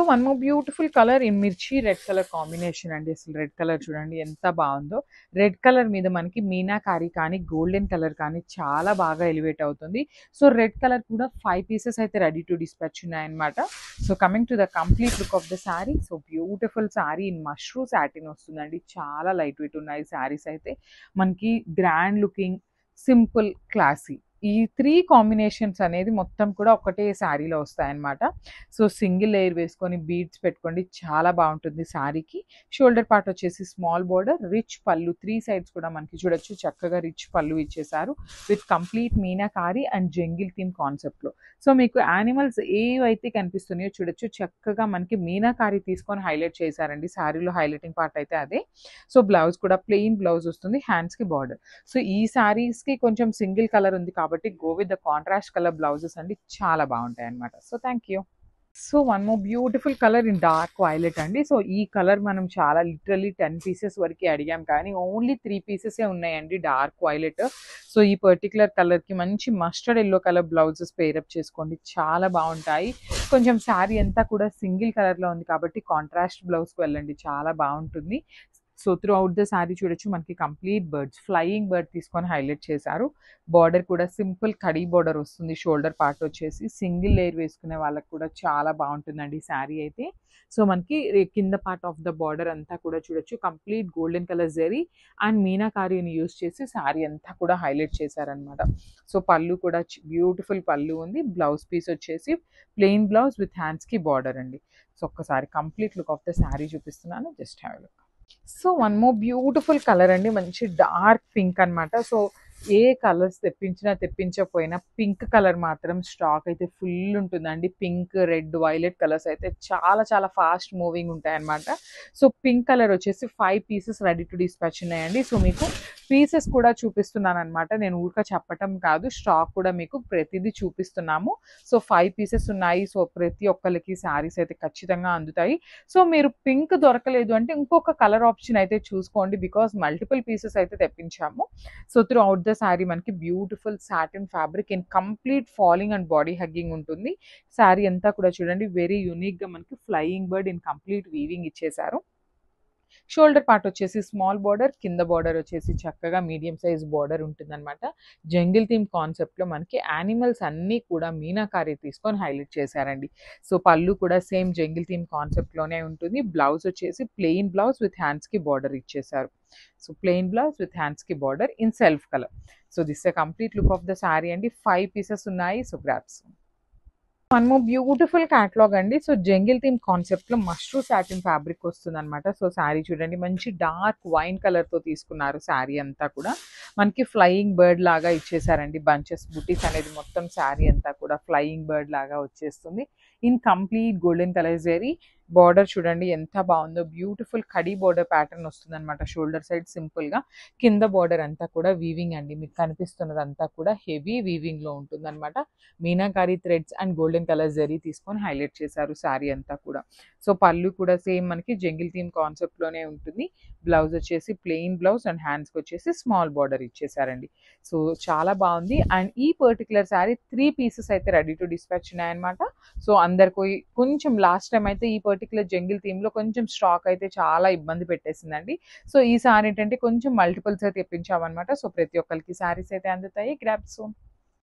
So one more beautiful colour in మిర్చి red colour combination అండి. అసలు రెడ్ కలర్ చూడండి ఎంత బాగుందో. రెడ్ కలర్ మీద మనకి మీనాకారి కానీ గోల్డెన్ కలర్ కానీ చాలా బాగా ఎలివేట్ అవుతుంది. సో రెడ్ కలర్ కూడా 5 పీసెస్ అయితే రెడీ టు డిస్పాచ్ ఉన్నాయన్నమాట. So coming to the complete look of the sari. So beautiful sari in mashru satin వస్తుందండి. చాలా లైట్ వెయిట్ ఉన్నాయి శారీస్ అయితే. మనకి గ్రాండ్ లుకింగ్, సింపుల్, క్లాసీ ఈ 3 కాంబినేషన్స్ అనేది మొత్తం కూడా ఒకటే శారీలో వస్తాయన్నమాట. సో సింగిల్ లేయర్ వేసుకొని బీడ్స్ పెట్టుకోండి, చాలా బాగుంటుంది శారీకి. షోల్డర్ పార్ట్ వచ్చేసి స్మాల్ బోర్డర్, రిచ్ పళ్ళు 3 సైడ్స్ కూడా మనకి చూడొచ్చు చక్కగా రిచ్ పళ్ళు ఇచ్చేసారు with complete meenakari and jungle theme కాన్సెప్ట్లో. సో మీకు యానిమల్స్ ఏవైతే కనిపిస్తున్నాయో చూడొచ్చు చక్కగా మనకి మీనాకారి తీసుకొని హైలైట్ చేశారండి. శారీలో హైలైటింగ్ పార్ట్ అయితే అదే. సో బ్లౌజ్ కూడా ప్లెయిన్ బ్లౌజ్ వస్తుంది, హ్యాండ్స్కి బార్డర్. సో ఈ శారీస్కి కొంచెం సింగిల్ కలర్ ఉంది కాబట్టి go with the contrast colour blouses అండి, చాలా బాగుంటాయి అనమాట. So thank you. So one more beautiful colour in dark violet అండి. సో ఈ కలర్ మనం చాలా లిటరల్లీ 10 పీసెస్ వరకు అడిగాం కానీ ఓన్లీ 3 పీసెసే ఉన్నాయండి డార్క్ వైలెట్. సో ఈ పర్టికులర్ కలర్కి మంచి mustard yellow colour blouses pair up చేసుకోండి, చాలా బాగుంటాయి. కొంచెం శారీ అంతా కూడా సింగిల్ కలర్లో ఉంది కాబట్టి కాంట్రాస్ట్ బ్లౌజ్కి వెళ్ళండి, చాలా బాగుంటుంది. So throughout the sari చూడొచ్చు మనకి కంప్లీట్ బర్డ్స్, ఫ్లయింగ్ బర్డ్ తీసుకొని హైలైట్ చేశారు. బార్డర్ కూడా సింపుల్ కడీ బార్డర్ వస్తుంది. షోల్డర్ పార్ట్ వచ్చేసి సింగిల్ లేయర్ వేసుకునే వాళ్ళకి కూడా చాలా బాగుంటుందండి శారీ అయితే. సో మనకి కింద పార్ట్ ఆఫ్ ద బార్డర్ అంతా కూడా చూడొచ్చు complete golden colour zari and మీనాకారీని యూస్ చేసి శారీ అంతా కూడా హైలైట్ చేశారనమాట. సో పళ్ళు కూడా బ్యూటిఫుల్ పళ్ళు ఉంది. బ్లౌజ్ పీస్ వచ్చేసి ప్లెయిన్ బ్లౌజ్ విత్ హ్యాండ్స్కి బార్డర్ అండి. సో ఒక్కసారి complete look of the sari చూపిస్తున్నాను, just have a look. So one more beautiful colour అండి, మంచి డార్క్ పింక్ అనమాట. సో ఏ కలర్స్ తెప్పించకపోయినా పింక్ కలర్ మాత్రం స్టాక్ అయితే ఫుల్ ఉంటుందండి. పింక్, రెడ్, వైలెట్ కలర్స్ అయితే చాలా చాలా ఫాస్ట్ మూవింగ్ ఉంటాయన్నమాట. సో పింక్ కలర్ వచ్చేసి 5 పీసెస్ రెడీ టు డిస్పాచ్ ఉన్నాయండి. సో మీకు పీసెస్ కూడా చూపిస్తున్నాను అనమాట, నేను ఊరిక చెప్పటం కాదు, స్టాక్ కూడా మీకు ప్రతిదీ చూపిస్తున్నాము. సో 5 పీసెస్ ఉన్నాయి. సో ప్రతి ఒక్కరికి శారీస్ అయితే ఖచ్చితంగా అందుతాయి. సో మీరు పింక్ దొరకలేదు అంటే ఇంకొక కలర్ ఆప్షన్ అయితే చూసుకోండి, బికాస్ మల్టిపుల్ పీసెస్ అయితే తెప్పించాము. So throughout the sari మనకి beautiful satin fabric in complete falling and body hugging ఉంటుంది. శారీ అంతా కూడా చూడండి వెరీ యూనిక్గా మనకి flying bird in complete weaving ఇచ్చేసారు. షోల్డర్ పార్ట్ వచ్చేసి స్మాల్ బార్డర్, కింద బార్డర్ వచ్చేసి చక్కగా మీడియం సైజ్ బార్డర్ ఉంటుందన్నమాట. జంగిల్ థీమ్ కాన్సెప్ట్లో మనకి యానిమల్స్ అన్నీ కూడా మీనాకారి తీసుకొని హైలైట్ చేశారండి. సో పళ్ళు కూడా సేమ్ జంగిల్ థీమ్ కాన్సెప్ట్లోనే ఉంటుంది. బ్లౌజ్ వచ్చేసి ప్లెయిన్ బ్లౌజ్ విత్ హ్యాండ్స్కి బార్డర్ ఇచ్చేసారు. సో ప్లెయిన్ బ్లౌజ్ విత్ హ్యాండ్స్కి border in self colour. So this a complete look of the sari అండి. 5 పీసెస్ ఉన్నాయి. So grasp. One more beautiful catalogue అండి. సో జంగిల్ థీమ్ కాన్సెప్ట్లో mashru satin fabric వస్తుంది అనమాట. So sari చూడండి మంచి డార్క్ వైన్ కలర్తో తీసుకున్నారు. శారీ అంతా కూడా మనకి ఫ్లయింగ్ బర్డ్ లాగా ఇచ్చేసారండి. బంచెస్ బుటీస్ అనేది మొత్తం శారీ అంతా కూడా ఫ్లయింగ్ బర్డ్ లాగా వచ్చేస్తుంది in complete golden colour zari. Border చూడండి ఎంత బాగుందో, బ్యూటిఫుల్ కడీ బార్డర్ ప్యాటర్న్ వస్తుంది అనమాట. షోల్డర్ సైడ్ సింపుల్గా, కింద బార్డర్ అంతా కూడా వీవింగ్ అండి. మీకు కనిపిస్తున్నదంతా కూడా హెవీ వీవింగ్లో ఉంటుంది అనమాట. Meenakari threads and golden colour zari తీసుకొని హైలైట్ చేశారు శారీ అంతా కూడా. సో పళ్ళు కూడా సేమ్ మనకి జంగిల్ థీమ్ కాన్సెప్ట్లోనే ఉంటుంది. బ్లౌజ్ వచ్చేసి ప్లెయిన్ బ్లౌజ్ అండ్ హ్యాండ్స్కి వచ్చేసి స్మాల్ బార్డర్ ఇచ్చేసారండి. సో చాలా బాగుంది. అండ్ ఈ పర్టికులర్ శారీ 3 పీసెస్ అయితే రెడీ టు డిస్పాచ్ ఉన్నాయన్నమాట. సో అందరికి కొంచెం లాస్ట్ టైం అయితే ఈ పర్టికులర్ జంగిల్ థీమ్లో కొంచెం స్టాక్ అయితే చాలా ఇబ్బంది పెట్టేసిందండి. సో ఈ సారీ ఏంటంటే కొంచెం మల్టిపుల్స్ అయితే తెప్పించామన్నమాట. సో ప్రతి ఒక్కరికి శారీస్ అయితే అందుతాయి. Grab soon.